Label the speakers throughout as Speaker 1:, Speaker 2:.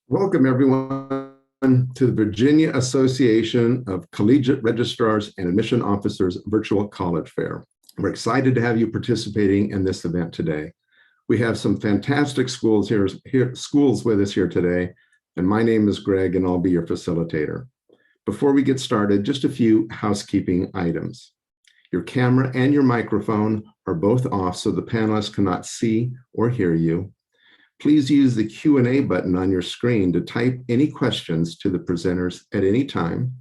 Speaker 1: Welcome everyone to the Virginia Association of Collegiate Registrars and Admission Officers Virtual College Fair. We're excited to have you participating in this event today. We have some fantastic schools with us here today, and my name is Greg and I'll be your facilitator. Before we get started, just a few housekeeping items. Your camera and your microphone are both off so the panelists cannot see or hear you. Please use the Q&A button on your screen to type any questions to the presenters at any time.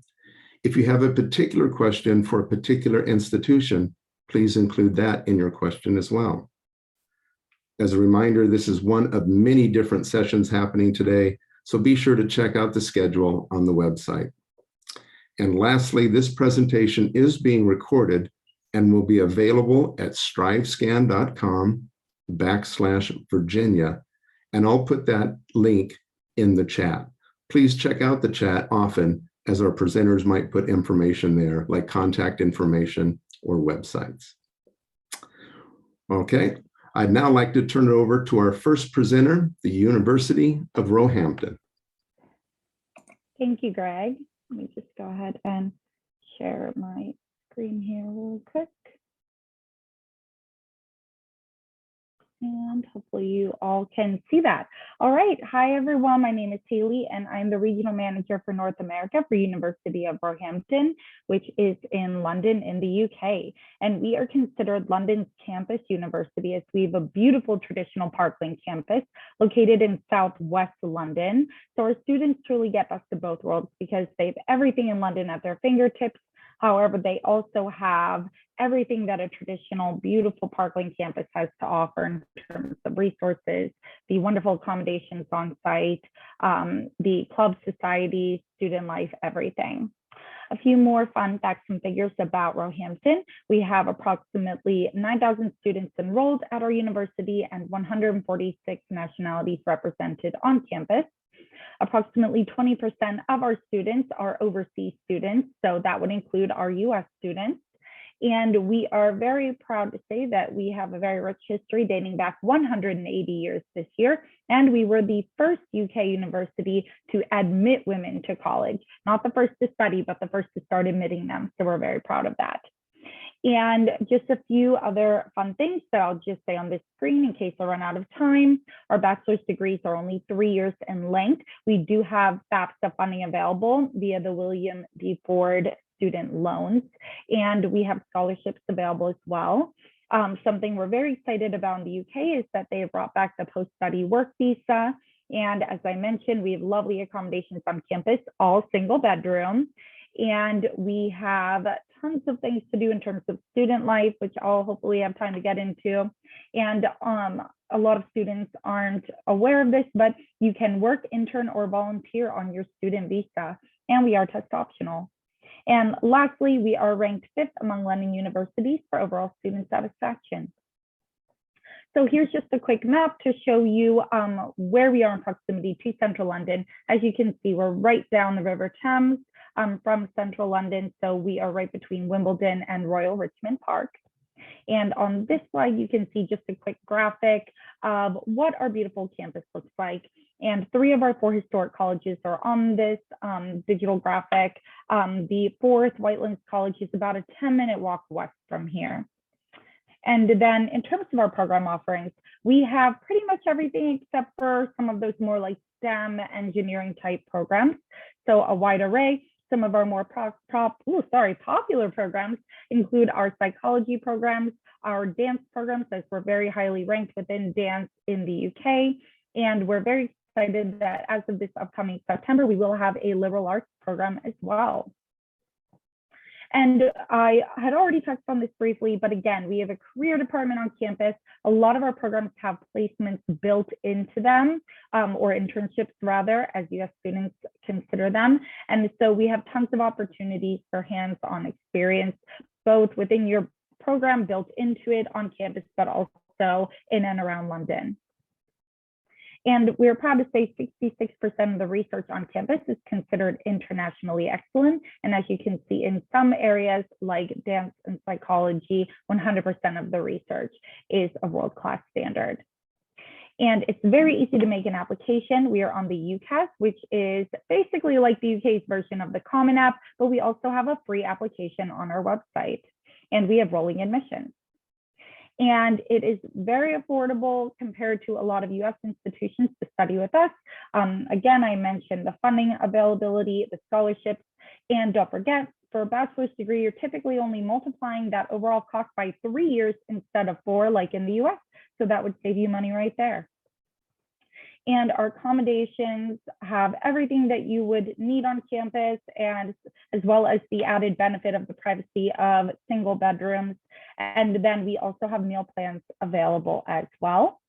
Speaker 1: If you have a particular question for a particular institution, please include that in your question as well. As a reminder, this is one of many different sessions happening today, so be sure to check out the schedule on the website. And lastly, this presentation is being recorded and will be available at strivescan.com/Virginia. And I'll put that link in the chat. Please check out the chat often, as our presenters might put information there, like contact information or websites. Okay, I'd now like to turn it over to our first presenter, the University of Roehampton.
Speaker 2: Thank you, Greg. Let me just go ahead and share my screen here real quick. And hopefully you all can see that. All right. Hi, everyone. My name is Haley, and I'm the Regional Manager for North America for University of Roehampton, which is in London in the UK. And we are considered London's campus university, as we have a beautiful traditional Parkland campus located in southwest London. So our students truly get best of both worlds because they have everything in London at their fingertips. However, they also have everything that a traditional, beautiful Parkland campus has to offer in terms of resources, the wonderful accommodations on site, the club society, student life, everything. A few more fun facts and figures about Roehampton. We have approximately 9,000 students enrolled at our university and 146 nationalities represented on campus. Approximately 20% of our students are overseas students, so that would include our US students. And we are very proud to say that we have a very rich history dating back 180 years this year. And we were the first UK university to admit women to college. Not the first to study, but the first to start admitting them. So we're very proud of that. And just a few other fun things that I'll just say on this screen in case I run out of time. Our bachelor's degrees are only 3 years in length. We do have FAFSA funding available via the William B. Ford student loans, and we have scholarships available as well. Something we're very excited about in the UK is that they have brought back the post-study work visa. And as I mentioned, we have lovely accommodations on campus, all single bedroom. And we have tons of things to do in terms of student life, which I'll hopefully have time to get into. And a lot of students aren't aware of this, but you can work, intern, or volunteer on your student visa, and we are test optional. And lastly, we are ranked 5th among London universities for overall student satisfaction. So here's just a quick map to show you where we are in proximity to central London. As you can see, we're right down the River Thames from central London. So we are right between Wimbledon and Royal Richmond Park. And on this slide, you can see just a quick graphic of what our beautiful campus looks like. And 3 of our 4 historic colleges are on this digital graphic. The 4th, Whitelands College, is about a 10-minute walk west from here. And then in terms of our program offerings, we have pretty much everything except for some of those more like STEM engineering type programs. So a wide array. Some of our more popular programs include our psychology programs, our dance programs, as we're very highly ranked within dance in the UK. And we're very excited that as of this upcoming September, we will have a liberal arts program as well. And I had already touched on this briefly, but again, we have a career department on campus. A lot of our programs have placements built into them, or internships rather, as US students consider them. And so we have tons of opportunities for hands-on experience, both within your program built into it on campus, but also in and around London. And we're proud to say 66% of the research on campus is considered internationally excellent. And as you can see, in some areas like dance and psychology, 100% of the research is a world-class standard. And it's very easy to make an application. We are on the UCAS, which is basically like the UK's version of the Common App, but we also have a free application on our website. And we have rolling admissions. And it is very affordable compared to a lot of US institutions to study with us. Again, I mentioned the funding availability, the scholarships, and don't forget, for a bachelor's degree, you're typically only multiplying that overall cost by 3 years instead of 4, like in the US. So that would save you money right there. And our accommodations have everything that you would need on campus, and as well as the added benefit of the privacy of single bedrooms. And then we also have meal plans available as well.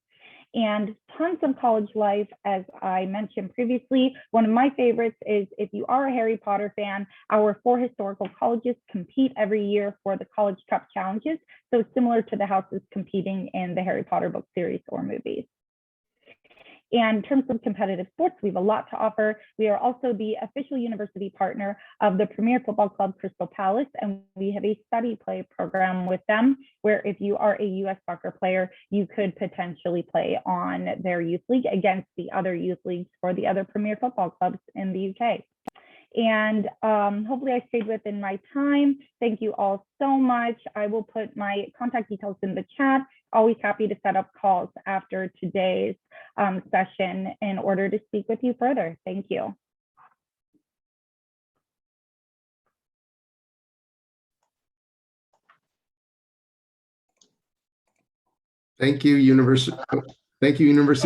Speaker 2: And tons of college life, as I mentioned previously. One of my favorites is, if you are a Harry Potter fan, our 4 historical colleges compete every year for the College Cup Challenges. So it's similar to the houses competing in the Harry Potter book series or movies. And in terms of competitive sports, we have a lot to offer. We are also the official university partner of the premier football club, Crystal Palace, and we have a study play program with them, where if you are a US soccer player, you could potentially play on their youth league against the other youth leagues for the other premier football clubs in the UK. And hopefully I stayed within my time. Thank you all so much. I will put my contact details in the chat. Always happy to set up calls after today's session in order to speak with you further. Thank you.
Speaker 1: Thank you, University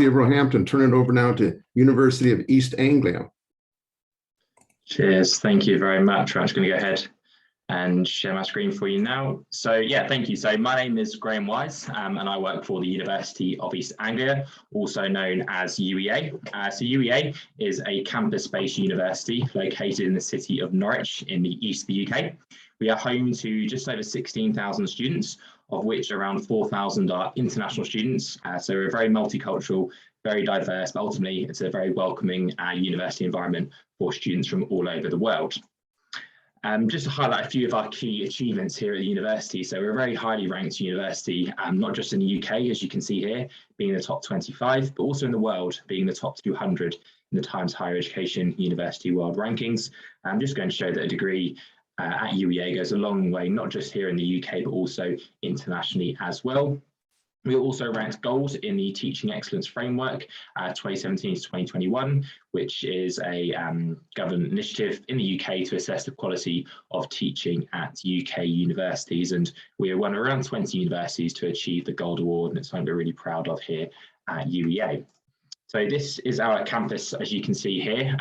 Speaker 1: of Roehampton. Turn it over now to University of East Anglia.
Speaker 3: Cheers. Thank you very much. I'm just going to go ahead and share my screen for you now. So yeah, thank you. So my name is Graham Wise, and I work for the University of East Anglia, also known as UEA. So UEA is a campus-based university located in the city of Norwich in the east of the UK. We are home to just over 16,000 students, of which around 4,000 are international students. So we're a very multicultural, very diverse, but ultimately it's a very welcoming university environment for students from all over the world. Just to highlight a few of our key achievements here at the university. So we're a very highly ranked university, not just in the UK, as you can see here, being in the top 25, but also in the world, being the top 200 in the Times Higher Education University World Rankings. I'm just going to show that a degree at UEA goes a long way, not just here in the UK, but also internationally as well. We also ranked gold in the Teaching Excellence Framework 2017 to 2021, which is a government initiative in the UK to assess the quality of teaching at UK universities. And we are one of around 20 universities to achieve the gold award, and it's something we're really proud of here at UEA. So this is our campus, as you can see here.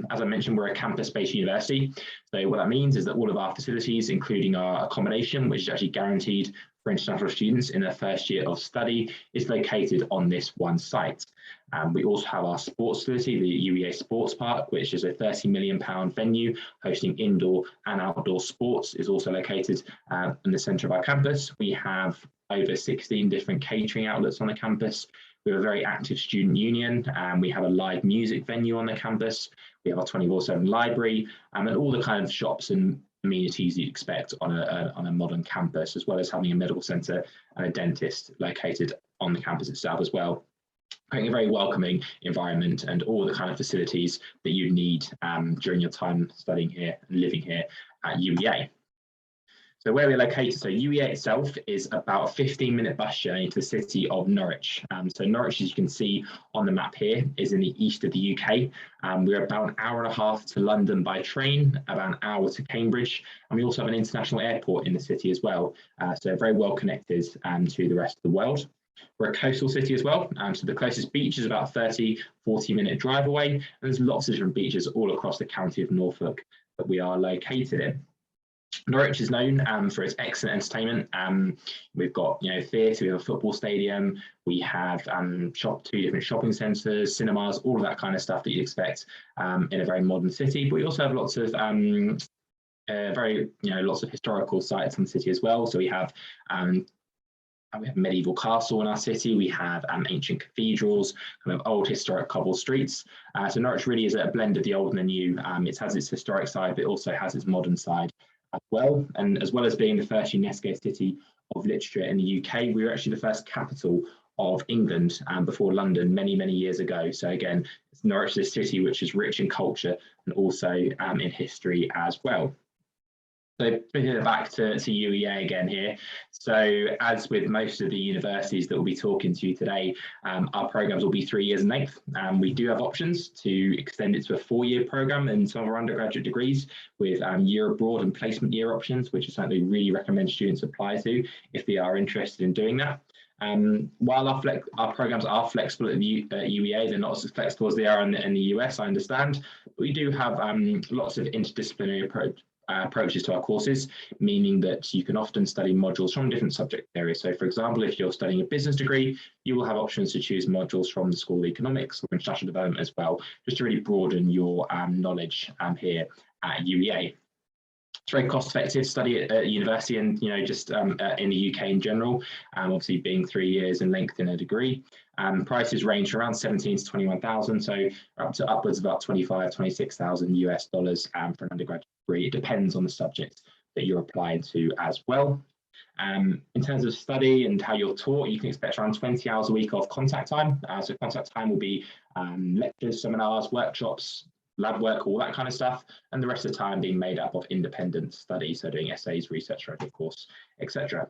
Speaker 3: As I mentioned, we're a campus-based university. So what that means is that all of our facilities, including our accommodation, which is actually guaranteed for international students in their first year of study, is located on this one site. We also have our sports facility, the UEA Sports Park, which is a £30 million venue hosting indoor and outdoor sports, is also located in the centre of our campus. We have over 16 different catering outlets on the campus. We have a very active student union, and we have a live music venue on the campus. We have our 24/7 library, and all the kind of shops and amenities you'd expect on a modern campus, as well as having a medical centre and a dentist located on the campus itself as well. Creating a very welcoming environment and all the kind of facilities that you need during your time studying here and living here at UEA. So where we're located, so UEA itself is about a 15-minute bus journey to the city of Norwich. So Norwich, as you can see on the map here, is in the east of the UK. We're about an hour and a half to London by train, about an hour to Cambridge, and we also have an international airport in the city as well. So very well connected to the rest of the world. We're a coastal city as well, so the closest beach is about a 40-minute drive away, and there's lots of different beaches all across the county of Norfolk that we are located in. Norwich is known for its excellent entertainment. We've got, theatre, we have a football stadium, we have 2 different shopping centres, cinemas, all of that kind of stuff that you'd expect in a very modern city. But we also have lots of lots of historical sites in the city as well. So we have We have a medieval castle in our city. We have ancient cathedrals, kind of old historic cobble streets. So Norwich really is a blend of the old and the new. It has its historic side, but it also has its modern side as well. And as well as being the first UNESCO City of Literature in the UK, we were actually the first capital of England before London many, many years ago. So again, Norwich is a city which is rich in culture and also in history as well. So bringing it back to UEA again here. So as with most of the universities that we'll be talking to you today, our programs will be 3 years in length. We do have options to extend it to a 4-year program in some of our undergraduate degrees with year abroad and placement year options, which is something we really recommend students apply to if they are interested in doing that. While our programs are flexible at UEA, they're not as flexible as they are in the US, I understand. But we do have lots of interdisciplinary approaches to our courses, meaning that you can often study modules from different subject areas. So for example, if you're studying a business degree, you will have options to choose modules from the School of Economics or International Development as well, just to really broaden your knowledge here at UEA. It's very cost effective to study at university and, just in the UK in general, obviously being 3 years in length in a degree. Prices range from around 17 to 21,000, so up to upwards of about 25, 26,000 US dollars for an undergraduate degree. It depends on the subject that you're applying to as well. In terms of study and how you're taught, you can expect around 20 hours a week of contact time. So contact time will be lectures, seminars, workshops, lab work, all that kind of stuff, and the rest of the time being made up of independent study, so doing essays, research, of course, etc.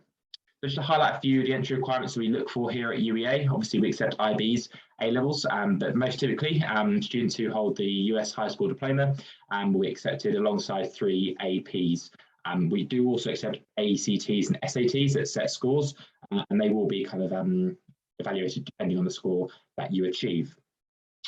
Speaker 3: Just to highlight a few of the entry requirements that we look for here at UEA. Obviously, we accept IBs, A-levels, but most typically, students who hold the US high school diploma will be accepted alongside 3 APs. We do also accept ACTs and SATs at set scores, and they will be kind of evaluated depending on the score that you achieve.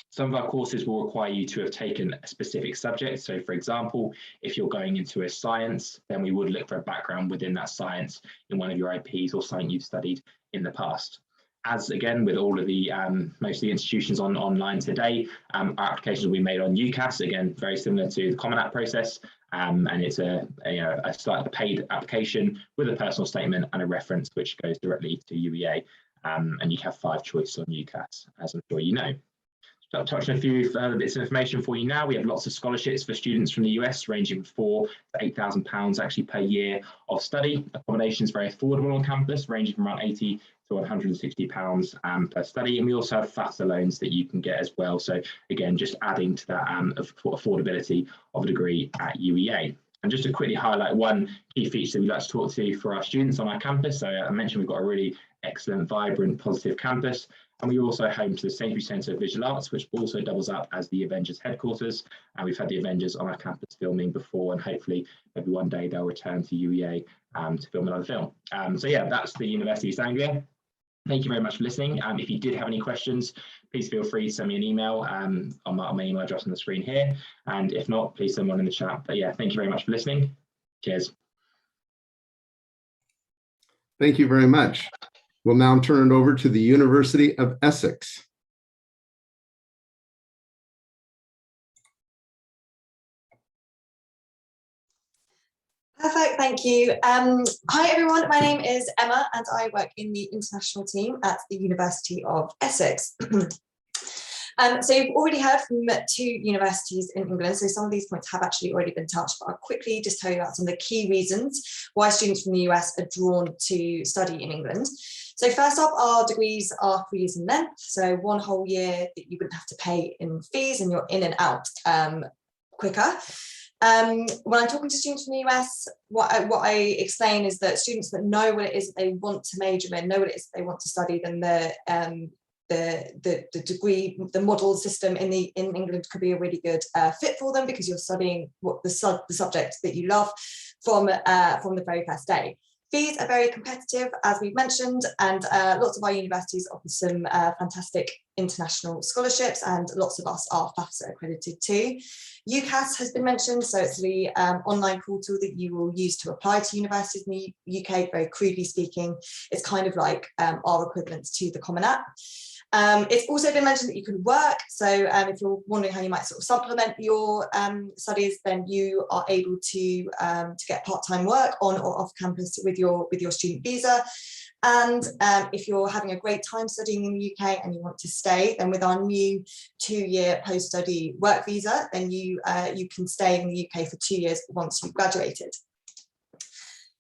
Speaker 3: Some of our courses will require you to have taken a specific subject. So for example, if you're going into a science, then we would look for a background within that science in one of your IPs or something you've studied in the past. As again, with all of the most of the institutions online today, our applications will be made on UCAS, again, very similar to the Common App process. And it's a paid application with a personal statement and a reference which goes directly to UEA. And you have 5 choices on UCAS, as I'm sure you know. I'll touch on a few further bits of information for you now. We have lots of scholarships for students from the US, ranging from £4,000 to £8,000 actually per year of study. Accommodation is very affordable on campus, ranging from around £80 to £160 per study. And we also have FAFSA loans that you can get as well. So again, just adding to that affordability of a degree at UEA. And just to quickly highlight one key feature that we like to talk to for our students on our campus. So I mentioned we've got a really excellent, vibrant, positive campus. And we're also home to the Sainsbury Centre of Visual Arts, which also doubles up as the Avengers headquarters. And we've had the Avengers on our campus filming before, and hopefully maybe one day they'll return to UEA to film another film. So yeah, that's the University of East Anglia. Thank you very much for listening. If you did have any questions, please feel free to send me an email on my email address on the screen here. And if not, please send one in the chat. But yeah, thank you very much for listening. Cheers.
Speaker 1: Thank you very much. We'll now turn it over to the University of Essex.
Speaker 4: Perfect, thank you. Hi everyone, my name is Emma and I work in the international team at the University of Essex. So you've already heard from 2 universities in England, so some of these points have actually already been touched, but I'll quickly just tell you about some of the key reasons why students from the US are drawn to study in England. So first up, our degrees are 3 years in length, so 1 whole year that you wouldn't have to pay in fees and you're in and out quicker. When I'm talking to students from the US, what I explain is that students that know what it is that they want to major in, know what it is that they want to study, then the degree, the model system in England could be a really good fit for them, because you're studying what the subject that you love from the very first day. Fees are very competitive, as we've mentioned, and lots of our universities offer some fantastic international scholarships, and lots of us are FAFSA accredited too. UCAS has been mentioned, so it's the online portal that you will use to apply to universities in the UK, very crudely speaking. It's kind of like our equivalent to the Common App. It's also been mentioned that you can work, so if you're wondering how you might sort of supplement your studies, then you are able to get part-time work on or off campus with your student visa. And if you're having a great time studying in the UK and you want to stay, then with our new 2-year post-study work visa, then you can stay in the UK for 2 years once you've graduated.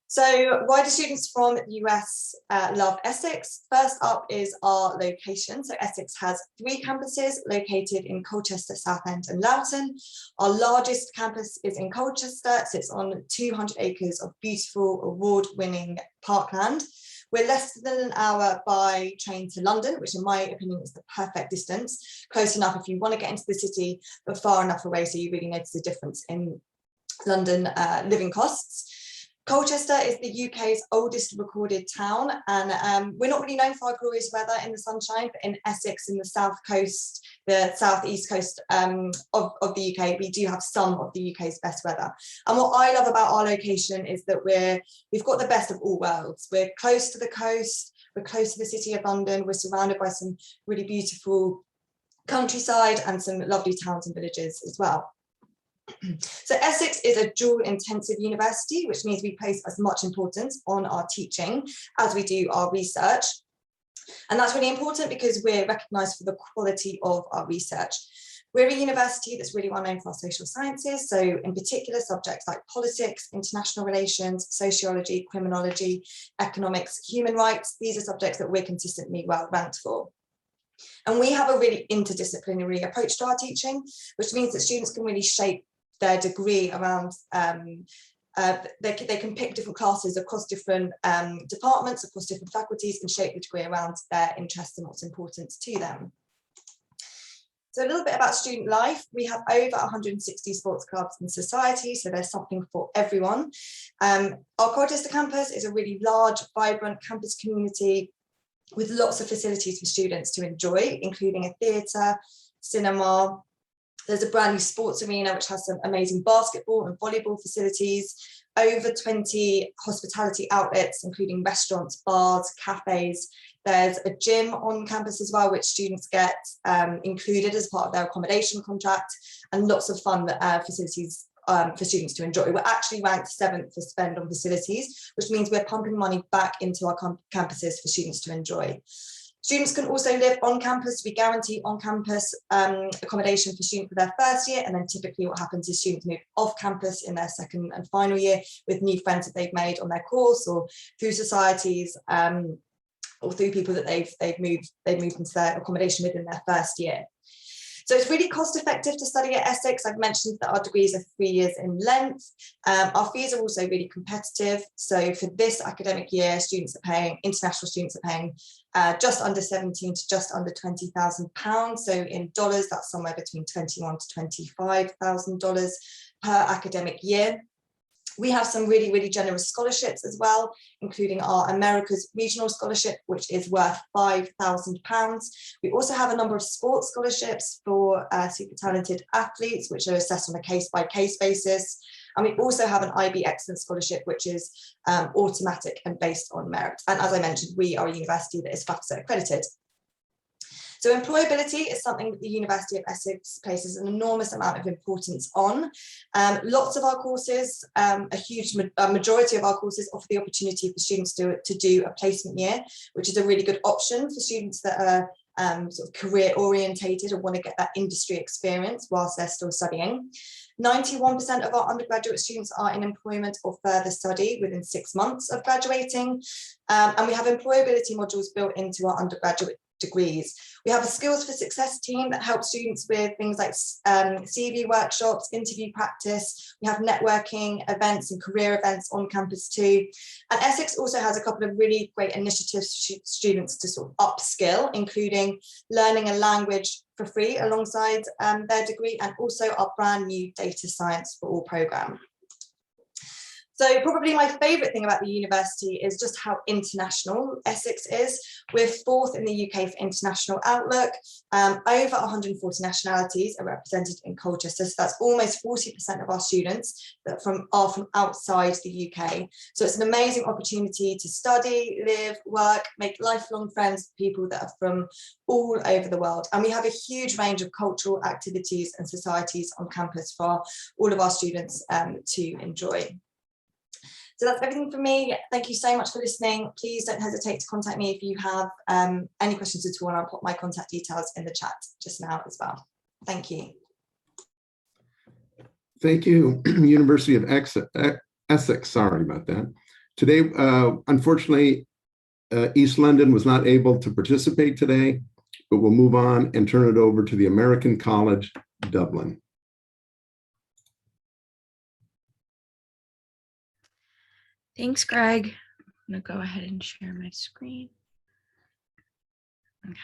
Speaker 4: So why do students from the US love Essex? First up is our location. So Essex has 3 campuses located in Colchester, Southend and Loughton. Our largest campus is in Colchester. It sits on 200 acres of beautiful award-winning parkland. We're less than an hour by train to London, which in my opinion is the perfect distance. Close enough if you want to get into the city, but far enough away so you really notice the difference in London living costs. Colchester is the UK's oldest recorded town, and we're not really known for our glorious weather in the sunshine, but in Essex, in the south coast, the southeast coast of the UK, we do have some of the UK's best weather. And what I love about our location is that we've got the best of all worlds. We're close to the coast, we're close to the city of London, we're surrounded by some really beautiful countryside and some lovely towns and villages as well. So Essex is a dual intensive university, which means we place as much importance on our teaching as we do our research. And that's really important because we're recognised for the quality of our research. We're a university that's really well known for our social sciences. So in particular, subjects like politics, international relations, sociology, criminology, economics, human rights, these are subjects that we're consistently well ranked for. And we have a really interdisciplinary approach to our teaching, which means that students can really shape their degree around, they can pick different classes across different departments, across different faculties, and shape the degree around their interests and what's important to them. So a little bit about student life. We have over 160 sports clubs and societies, so there's something for everyone. Our Colchester campus is a really large, vibrant campus community with lots of facilities for students to enjoy, including a theatre, cinema. There's a brand new sports arena which has some amazing basketball and volleyball facilities, over 20 hospitality outlets, including restaurants, bars, cafes. There's a gym on campus as well, which students get included as part of their accommodation contract, and lots of fun facilities for students to enjoy. We're actually ranked 7th for spend on facilities, which means we're pumping money back into our campuses for students to enjoy. Students can also live on campus. We guarantee on-campus accommodation for students for their first year, and then typically what happens is students move off campus in their second and final year with new friends that they've made on their course or through societies or through people that they've moved into their accommodation within their first year. So it's really cost effective to study at Essex. I've mentioned that our degrees are 3 years in length. Our fees are also really competitive. So for this academic year, international students are paying just under £17,000 to just under £20,000. So in dollars, that's somewhere between $21,000 to $25,000 per academic year. We have some really, really generous scholarships as well, including our America's Regional Scholarship, which is worth £5,000. We also have a number of sports scholarships for super talented athletes, which are assessed on a case-by-case basis. And we also have an IB Excellence Scholarship, which is automatic and based on merit. And as I mentioned, we are a university that is FAFSA accredited. So employability is something that the University of Essex places an enormous amount of importance on. Lots of our courses, a huge majority of our courses offer the opportunity for students to do a placement year, which is a really good option for students that are sort of career orientated or want to get that industry experience whilst they're still studying. 91% of our undergraduate students are in employment or further study within 6 months of graduating. And we have employability modules built into our undergraduate degrees. We have a Skills for Success team that helps students with things like CV workshops, interview practice. We have networking events and career events on campus too. And Essex also has a couple of really great initiatives for students to sort of upskill, including learning a language for free alongside their degree, and also our brand new Data Science for All programme. So probably my favourite thing about the university is just how international Essex is. We're 4th in the UK for International Outlook. Over 140 nationalities are represented in Colchester. So that's almost 40% of our students that are from outside the UK. So it's an amazing opportunity to study, live, work, make lifelong friends with people that are from all over the world. And we have a huge range of cultural activities and societies on campus for all of our students to enjoy. So that's everything from me. Thank you so much for listening. Please don't hesitate to contact me if you have any questions at all, and I'll put my contact details in the chat just now as well. Thank you.
Speaker 1: Thank you, University of Essex. Sorry about that. Today, unfortunately, East London was not able to participate today, but we'll move on and turn it over to the American College, Dublin.
Speaker 5: Thanks, Greg. I'm going to go ahead and share my screen. Okay.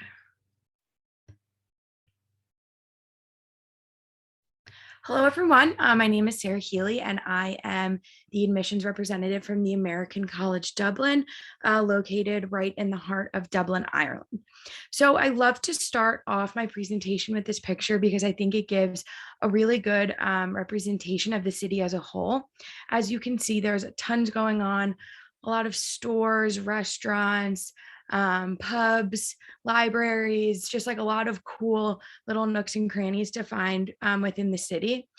Speaker 5: Hello, everyone. My name is Sarah Healy, and I am the admissions representative from the American College Dublin, located right in the heart of Dublin, Ireland. So I love to start off my presentation with this picture because I think it gives a really good representation of the city as a whole. As you can see, there's tons going on, a lot of stores, restaurants, pubs, libraries, just like a lot of cool little nooks and crannies to find within the city.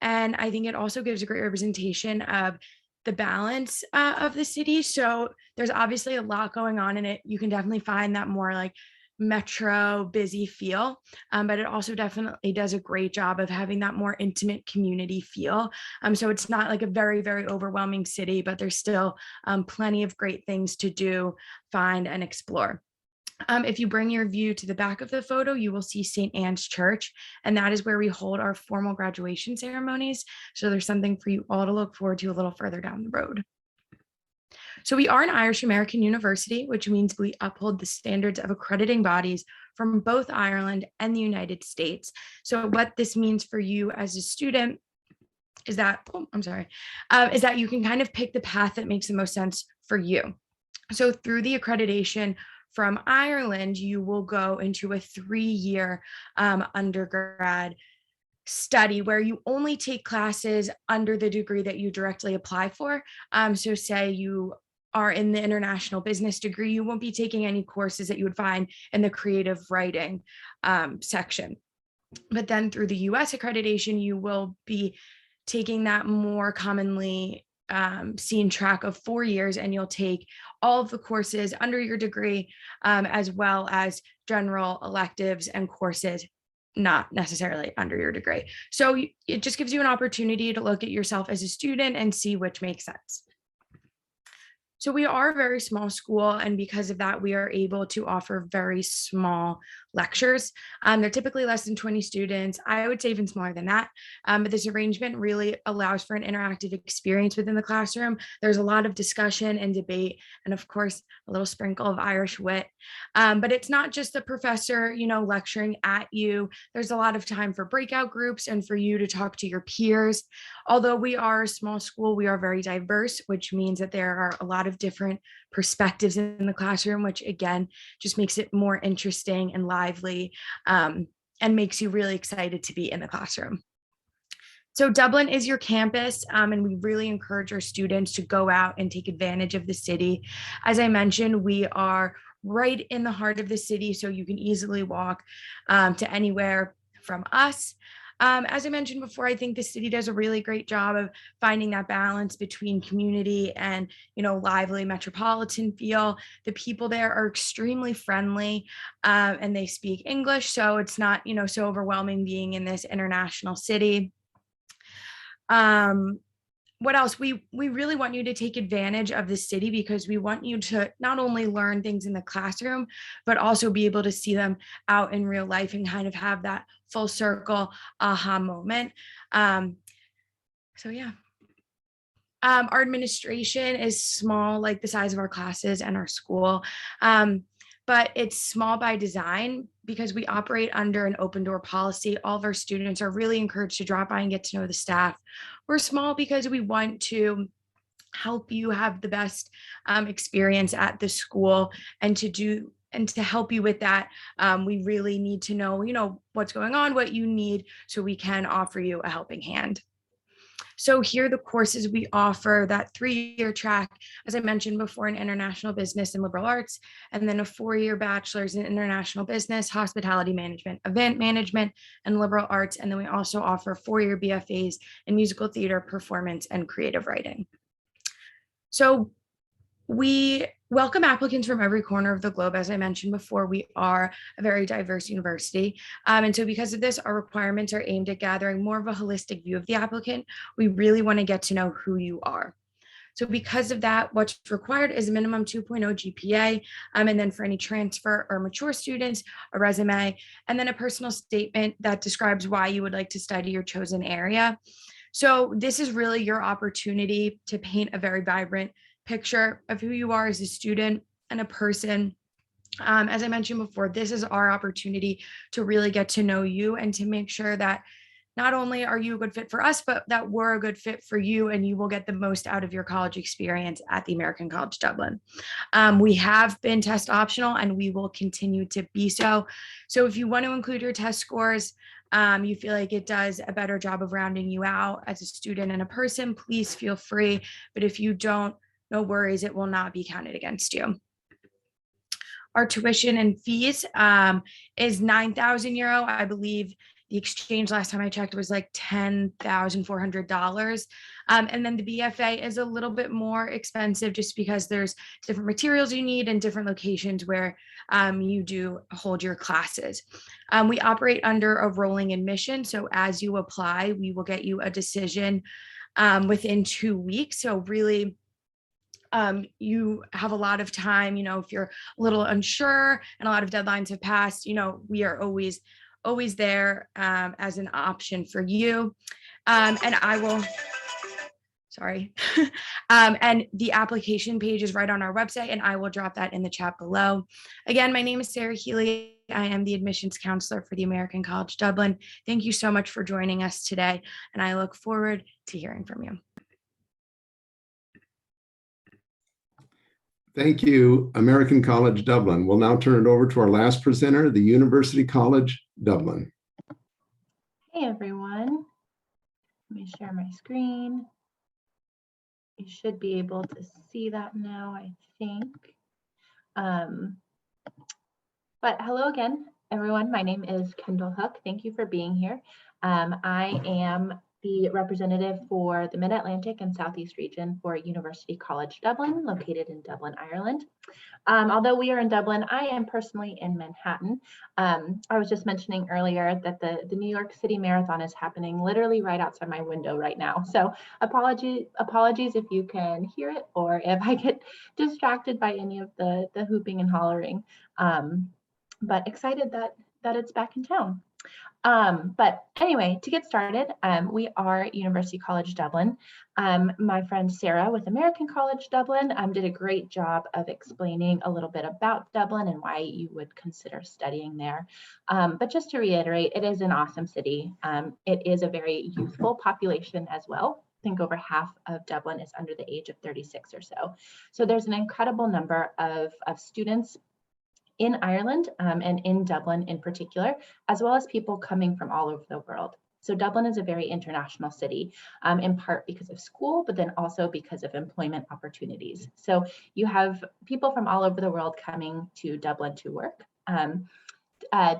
Speaker 5: And I think it also gives a great representation of the balance of the city. So there's obviously a lot going on in it. You can definitely find that more like metro busy feel, but it also definitely does a great job of having that more intimate community feel. So it's not like a very, very overwhelming city, but there's still plenty of great things to do, find, and explore. If you bring your view to the back of the photo, you will see St. Anne's Church, and that is where we hold our formal graduation ceremonies. So there's something for you all to look forward to a little further down the road. So we are an Irish American university, which means we uphold the standards of accrediting bodies from both Ireland and the United States. So what this means for you as a student is that, is that you can kind of pick the path that makes the most sense for you. So through the accreditation from Ireland, you will go into a 3-year undergrad study where you only take classes under the degree that you directly apply for. So say you are in the international business degree, you won't be taking any courses that you would find in the creative writing section. But then through the US accreditation, you will be taking that more commonly seen track of 4 years, and you'll take all of the courses under your degree, as well as general electives and courses not necessarily under your degree. So it just gives you an opportunity to look at yourself as a student and see which makes sense. So we are a very small school, and because of that, we are able to offer very small lectures. They're typically less than 20 students. I would say even smaller than that. But this arrangement really allows for an interactive experience within the classroom. There's a lot of discussion and debate, and of course, a little sprinkle of Irish wit. But it's not just the professor, lecturing at you. There's a lot of time for breakout groups and for you to talk to your peers. Although we are a small school, we are very diverse, which means that there are a lot of different perspectives in the classroom, which again, just makes it more interesting and lively, and makes you really excited to be in the classroom. So Dublin is your campus, and we really encourage our students to go out and take advantage of the city. As I mentioned, we are right in the heart of the city, so you can easily walk to anywhere from us. As I mentioned before, I think the city does a really great job of finding that balance between community and, lively metropolitan feel. The people there are extremely friendly, and they speak English, so it's not, so overwhelming being in this international city. What else? We really want you to take advantage of the city because we want you to not only learn things in the classroom, but also be able to see them out in real life and kind of have that full circle aha moment. So yeah. Our administration is small, like the size of our classes and our school, but it's small by design because we operate under an open door policy. All of our students are really encouraged to drop by and get to know the staff. We're small because we want to help you have the best experience at the school, and to help you with that, we really need to know, what's going on, what you need, so we can offer you a helping hand. So here are the courses we offer: that 3-year track, as I mentioned before, in international business and liberal arts, and then a 4-year bachelor's in international business, hospitality management, event management, and liberal arts. And then we also offer 4-year BFAs in musical theater, performance, and creative writing. So we welcome applicants from every corner of the globe. As I mentioned before, we are a very diverse university. And so because of this, our requirements are aimed at gathering more of a holistic view of the applicant. We really want to get to know who you are. So because of that, what's required is a minimum 2.0 GPA, and then for any transfer or mature students, a resume, and then a personal statement that describes why you would like to study your chosen area. So this is really your opportunity to paint a very vibrant picture of who you are as a student and a person. As I mentioned before, this is our opportunity to really get to know you and to make sure that not only are you a good fit for us, but that we're a good fit for you and you will get the most out of your college experience at the American College Dublin. We have been test optional and we will continue to be so. So if you want to include your test scores, you feel like it does a better job of rounding you out as a student and a person, please feel free. But if you don't, no worries, it will not be counted against you. Our tuition and fees is €9,000. I believe the exchange last time I checked was like $10,400. And then the BFA is a little bit more expensive just because there's different materials you need and different locations where you do hold your classes. We operate under a rolling admission. So as you apply, we will get you a decision within 2 weeks. So really, you have a lot of time, if you're a little unsure and a lot of deadlines have passed, we are always there as an option for you. And I will, sorry. And the application page is right on our website and I will drop that in the chat below. Again, my name is Sarah Healy. I am the admissions counselor for the American College Dublin. Thank you so much for joining us today. And I look forward to hearing from you.
Speaker 1: Thank you, American College Dublin. We'll now turn it over to our last presenter, the University College Dublin.
Speaker 6: Hey everyone, let me share my screen. You should be able to see that now, I think. But hello again, everyone. My name is Kendall Hook. Thank you for being here. I am the representative for the Mid-Atlantic and Southeast region for University College Dublin, located in Dublin, Ireland. Although we are in Dublin, I am personally in Manhattan. I was just mentioning earlier that the New York City Marathon is happening literally right outside my window right now. So apologies if you can hear it or if I get distracted by any of the hooping and hollering. But excited that it's back in town. But anyway, to get started, we are University College Dublin. My friend Sarah with American College Dublin did a great job of explaining a little bit about Dublin and why you would consider studying there. But just to reiterate, it is an awesome city. It is a very youthful population as well. I think over half of Dublin is under the age of 36 or so. So there's an incredible number of students in Ireland and in Dublin in particular, as well as people coming from all over the world. So Dublin is a very international city, in part because of school, but then also because of employment opportunities. So you have people from all over the world coming to Dublin to work.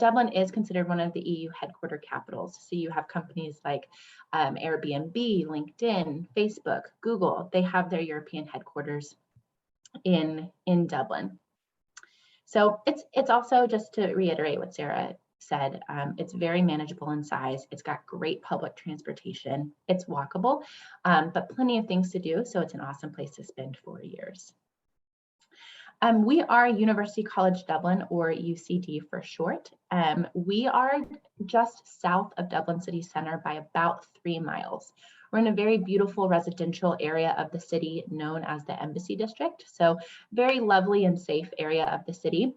Speaker 6: Dublin is considered one of the EU headquarter capitals. So you have companies like Airbnb, LinkedIn, Facebook, Google. They have their European headquarters in Dublin. So it's also, just to reiterate what Sarah said, it's very manageable in size. It's got great public transportation. It's walkable, but plenty of things to do. So it's an awesome place to spend 4 years. We are University College Dublin, or UCD for short. We are just south of Dublin City Centre by about 3 miles. We're in a very beautiful residential area of the city known as the Embassy District. So very lovely and safe area of the city.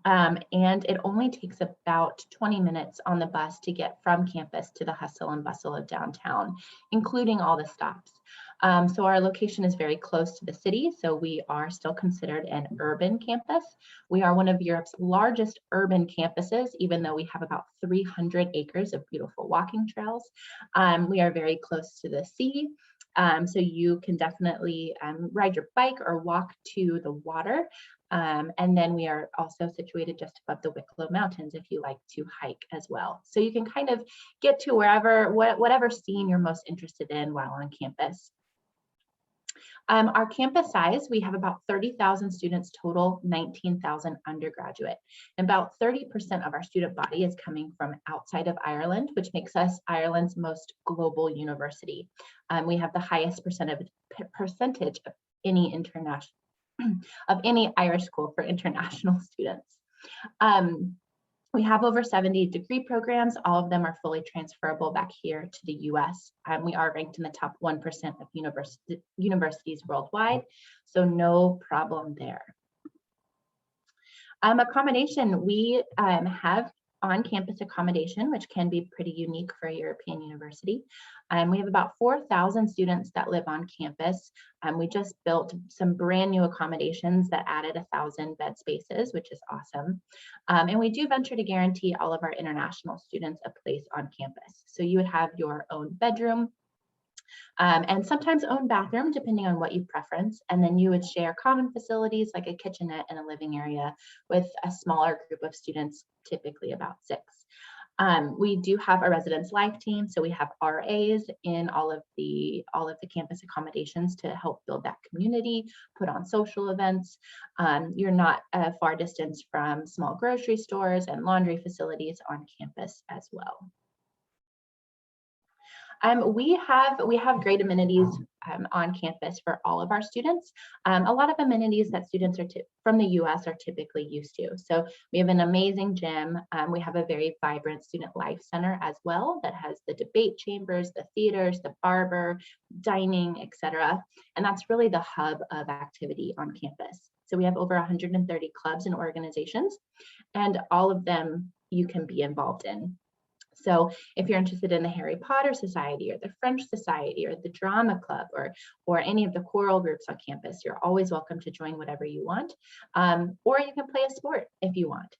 Speaker 6: And it only takes about 20 minutes on the bus to get from campus to the hustle and bustle of downtown, including all the stops. So our location is very close to the city, so we are still considered an urban campus. We are one of Europe's largest urban campuses, even though we have about 300 acres of beautiful walking trails. We are very close to the sea, so you can definitely ride your bike or walk to the water. And then we are also situated just above the Wicklow Mountains if you like to hike as well. So you can kind of get to whatever scene you're most interested in while on campus. Our campus size, we have about 30,000 students total, 19,000 undergraduate. And about 30% of our student body is coming from outside of Ireland, which makes us Ireland's most global university. We have the highest percentage of any international of any Irish school for international students. We have over 70 degree programs. All of them are fully transferable back here to the US. We are ranked in the top 1% of universities worldwide, so no problem there. Accommodation, we have on-campus accommodation, which can be pretty unique for a European university. We have about 4,000 students that live on campus. We just built some brand new accommodations that added 1,000 bed spaces, which is awesome. And we do venture to guarantee all of our international students a place on campus. So you would have your own bedroom, and sometimes own bathroom, depending on what you preference. And then you would share common facilities like a kitchenette and a living area with a smaller group of students, typically about 6. We do have a residence life team, so we have RAs in all of the campus accommodations to help build that community, put on social events. You're not a far distance from small grocery stores and laundry facilities on campus as well. We have great amenities on campus for all of our students. A lot of amenities that students from the US are typically used to. So we have an amazing gym. We have a very vibrant student life center as well that has the debate chambers, the theaters, the barber, dining, etc. And that's really the hub of activity on campus. So we have over 130 clubs and organizations, and all of them you can be involved in. So if you're interested in the Harry Potter Society or the French Society or the Drama Club or any of the choral groups on campus, you're always welcome to join whatever you want. Or you can play a sport if you want.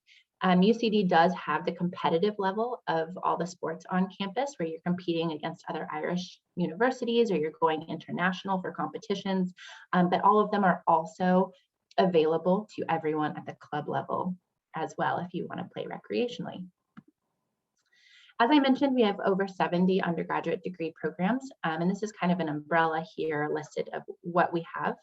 Speaker 6: UCD does have the competitive level of all the sports on campus where you're competing against other Irish universities or you're going international for competitions, but all of them are also available to everyone at the club level as well if you want to play recreationally. As I mentioned, we have over 70 undergraduate degree programs, and this is kind of an umbrella here listed of what we have,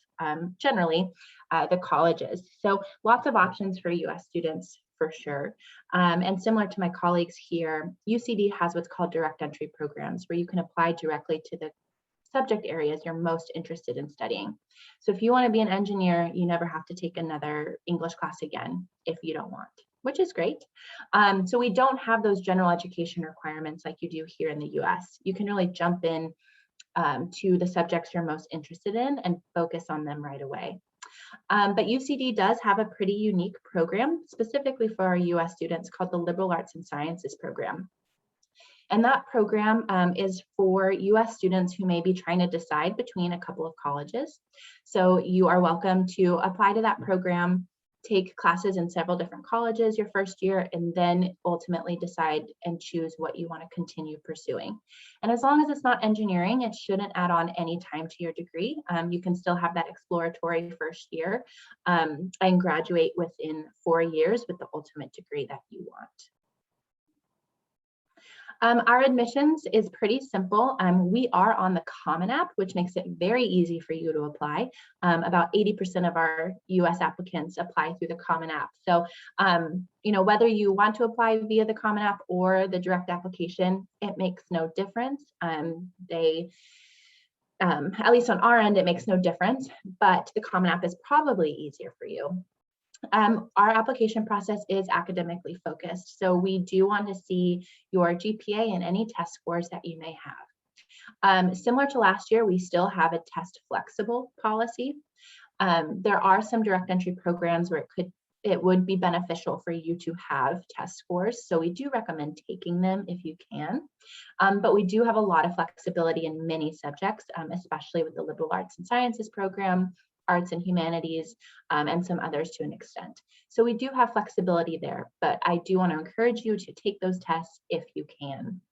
Speaker 6: generally, the colleges. So lots of options for US students for sure. And similar to my colleagues here, UCD has what's called direct entry programs where you can apply directly to the subject areas you're most interested in studying. So if you want to be an engineer, you never have to take another English class again if you don't want, which is great. So we don't have those general education requirements like you do here in the US. You can really jump in to the subjects you're most interested in and focus on them right away. But UCD does have a pretty unique program specifically for our US students called the Liberal Arts and Sciences program. And that program is for US students who may be trying to decide between a couple of colleges. So you are welcome to apply to that program, take classes in several different colleges your first year, and then ultimately decide and choose what you want to continue pursuing. And as long as it's not engineering, it shouldn't add on any time to your degree. You can still have that exploratory first year and graduate within 4 years with the ultimate degree that you want. Our admissions is pretty simple. We are on the Common App, which makes it very easy for you to apply. About 80% of our US applicants apply through the Common App. So, you know, whether you want to apply via the Common App or the direct application, it makes no difference. At least on our end, it makes no difference, but the Common App is probably easier for you. Our application process is academically focused, so we do want to see your GPA and any test scores that you may have. Similar to last year, we still have a test flexible policy. There are some direct entry programs where it would be beneficial for you to have test scores, so we do recommend taking them if you can. But we do have a lot of flexibility in many subjects, especially with the Liberal Arts and Sciences program, Arts and Humanities, and some others to an extent. So we do have flexibility there, but I do want to encourage you to take those tests if you can.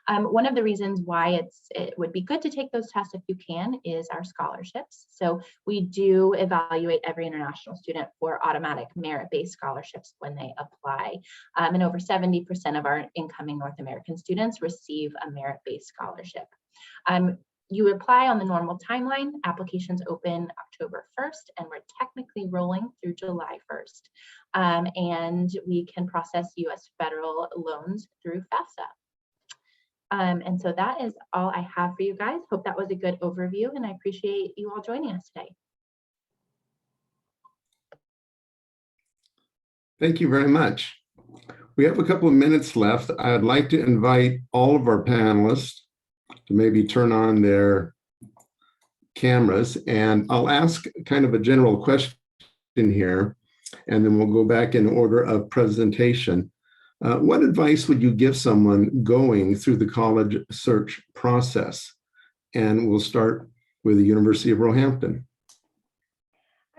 Speaker 6: One of the reasons why it would be good to take those tests if you can is our scholarships. So we do evaluate every international student for automatic merit-based scholarships when they apply. And over 70% of our incoming North American students receive a merit-based scholarship. You apply on the normal timeline. Applications open October 1st, and we're technically rolling through July 1st. And we can process US federal loans through FAFSA. And so that is all I have for you guys. Hope that was a good overview, and I appreciate you all joining us today.
Speaker 1: Thank you very much. We have a couple of minutes left. I'd like to invite all of our panelists to maybe turn on their cameras, and I'll ask kind of a general question here, and then we'll go back in order of presentation. What advice would you give someone going through the college search process? And we'll start with the University of Roehampton.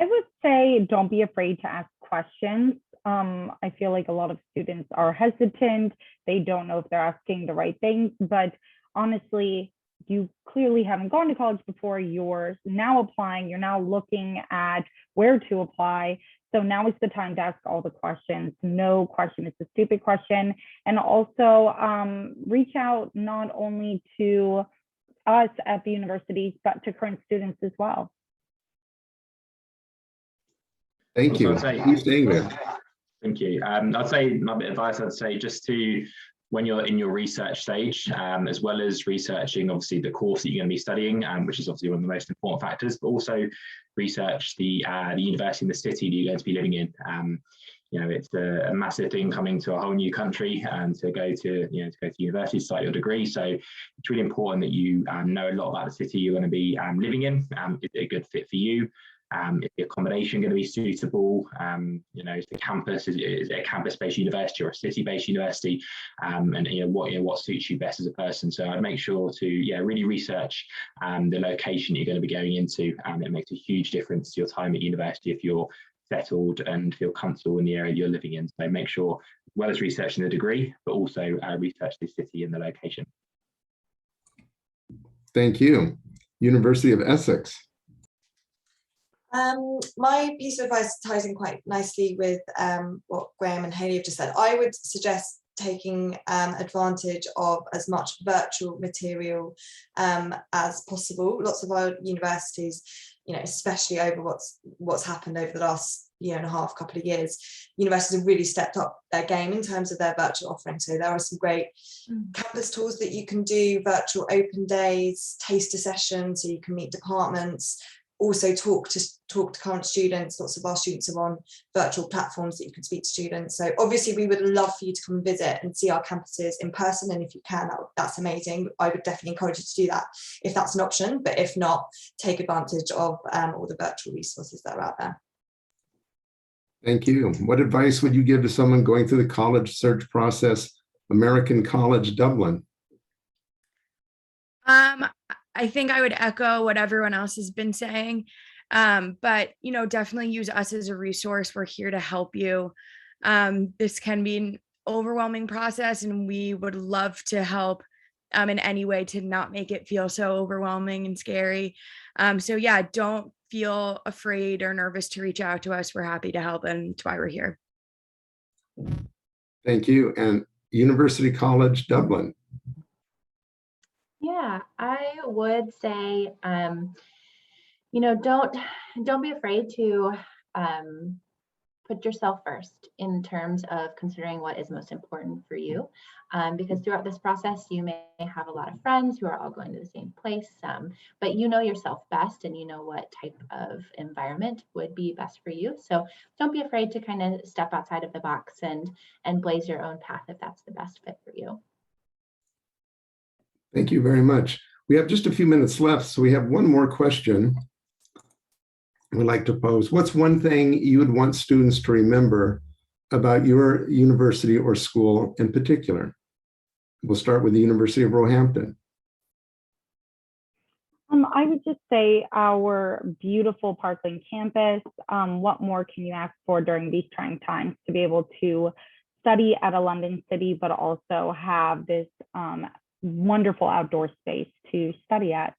Speaker 2: I would say don't be afraid to ask questions. I feel like a lot of students are hesitant. They don't know if they're asking the right things, but honestly, you clearly haven't gone to college before. You're now applying, you're now looking at where to apply. So now is the time to ask all the questions. No question is a stupid question. And also reach out not only to us at the universities, but to current students as well.
Speaker 1: Thank you. Keep staying there.
Speaker 3: Thank you. I'd say my bit of advice, I'd say just to, when you're in your research stage, as well as researching obviously the course that you're going to be studying, which is obviously one of the most important factors, but also research the university in the city that you're going to be living in. You know, it's a massive thing coming to a whole new country and to go to university to start your degree. So it's really important that you know a lot about the city you're going to be living in. Is it a good fit for you? Is the accommodation going to be suitable? You know, is the campus, is it a campus-based university or a city-based university? And what suits you best as a person. So I'd make sure to really research the location you're going to be going into. It makes a huge difference to your time at university if you're settled and feel comfortable in the area you're living in. So make sure, as well as researching the degree, but also research the city and the location.
Speaker 1: Thank you. University of Essex.
Speaker 4: My piece of advice ties in quite nicely with what Graham and Hayley have just said. I would suggest taking advantage of as much virtual material as possible. Lots of our universities, especially over what's happened over the last year and a half, couple of years, universities have really stepped up their game in terms of their virtual offering. So there are some great campus tours that you can do, virtual open days, taster sessions, so you can meet departments. Also talk to current students. Lots of our students are on virtual platforms that you can speak to students. So obviously we would love for you to come and visit and see our campuses in person, and if you can, that's amazing. I would definitely encourage you to do that if that's an option, but if not, take advantage of all the virtual resources that are out there.
Speaker 1: Thank you. What advice would you give to someone going through the college search process, American College Dublin?
Speaker 5: I think I would echo what everyone else has been saying, but definitely use us as a resource. We're here to help you. This can be an overwhelming process, and we would love to help in any way to not make it feel so overwhelming and scary. So yeah, don't feel afraid or nervous to reach out to us. We're happy to help, and that's why we're here.
Speaker 1: Thank you. And University College Dublin.
Speaker 6: Yeah, I would say, don't be afraid to put yourself first in terms of considering what is most important for you, because throughout this process, you may have a lot of friends who are all going to the same place, but you know yourself best, and you know what type of environment would be best for you. So don't be afraid to kind of step outside of the box and blaze your own path if that's the best fit for you.
Speaker 1: Thank you very much. We have just a few minutes left, so we have one more question we'd like to pose. What's one thing you would want students to remember about your university or school in particular? We'll start with the University of Roehampton.
Speaker 2: I would just say our beautiful Parkland campus. What more can you ask for during these trying times, to be able to study at a London city, but also have this wonderful outdoor space to study at.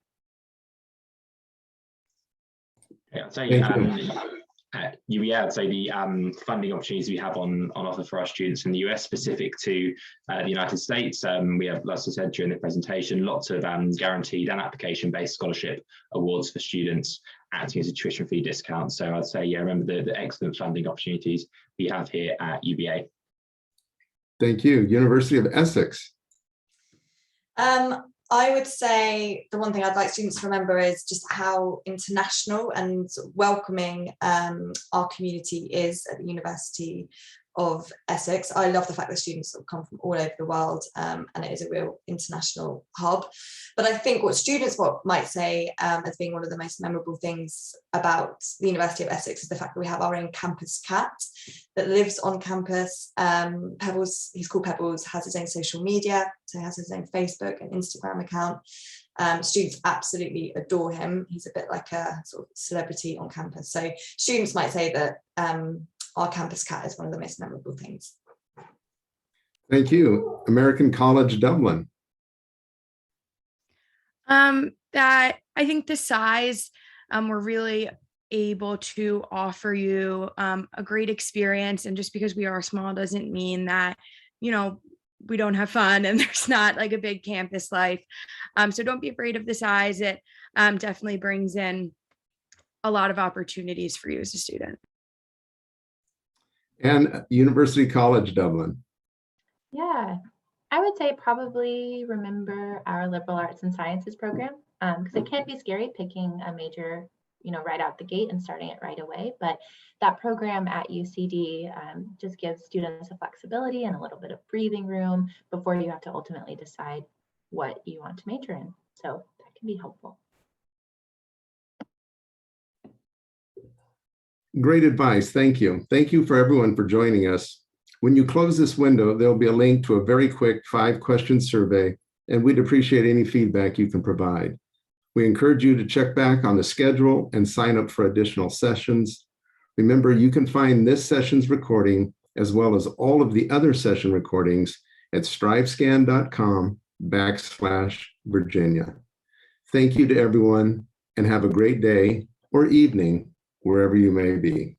Speaker 3: Yeah, I'd say at UEA, I'd say the funding opportunities we have on offer for our students in the US, specific to the United States. We have, as I said during the presentation, lots of guaranteed and application-based scholarship awards for students acting as a tuition fee discount. So I'd say, yeah, remember the excellent funding opportunities we have here at UVA.
Speaker 1: Thank you. University of Essex.
Speaker 4: I would say the one thing I'd like students to remember is just how international and welcoming our community is at the University of Essex. I love the fact that students come from all over the world, and it is a real international hub. But I think what students might say as being one of the most memorable things about the University of Essex is the fact that we have our own campus cat that lives on campus. Pebbles, he's called Pebbles, has his own social media, so he has his own Facebook and Instagram account. Students absolutely adore him. He's a bit like a sort of celebrity on campus. So students might say that our campus cat is one of the most memorable things.
Speaker 1: Thank you. American College Dublin.
Speaker 5: That I think the size, we're really able to offer you a great experience. And just because we are small doesn't mean that, you know, we don't have fun and there's not like a big campus life. So don't be afraid of the size. It definitely brings in a lot of opportunities for you as a student.
Speaker 1: And University College Dublin.
Speaker 6: Yeah, I would say probably remember our liberal arts and sciences program, because it can be scary picking a major, you know, right out the gate and starting it right away. But that program at UCD just gives students a flexibility and a little bit of breathing room before you have to ultimately decide what you want to major in. So that can be helpful.
Speaker 1: Great advice. Thank you. Thank you for everyone for joining us. When you close this window, there'll be a link to a very quick 5-question survey, and we'd appreciate any feedback you can provide. We encourage you to check back on the schedule and sign up for additional sessions. Remember, you can find this session's recording as well as all of the other session recordings at strivescan.com/Virginia. Thank you to everyone and have a great day or evening wherever you may be.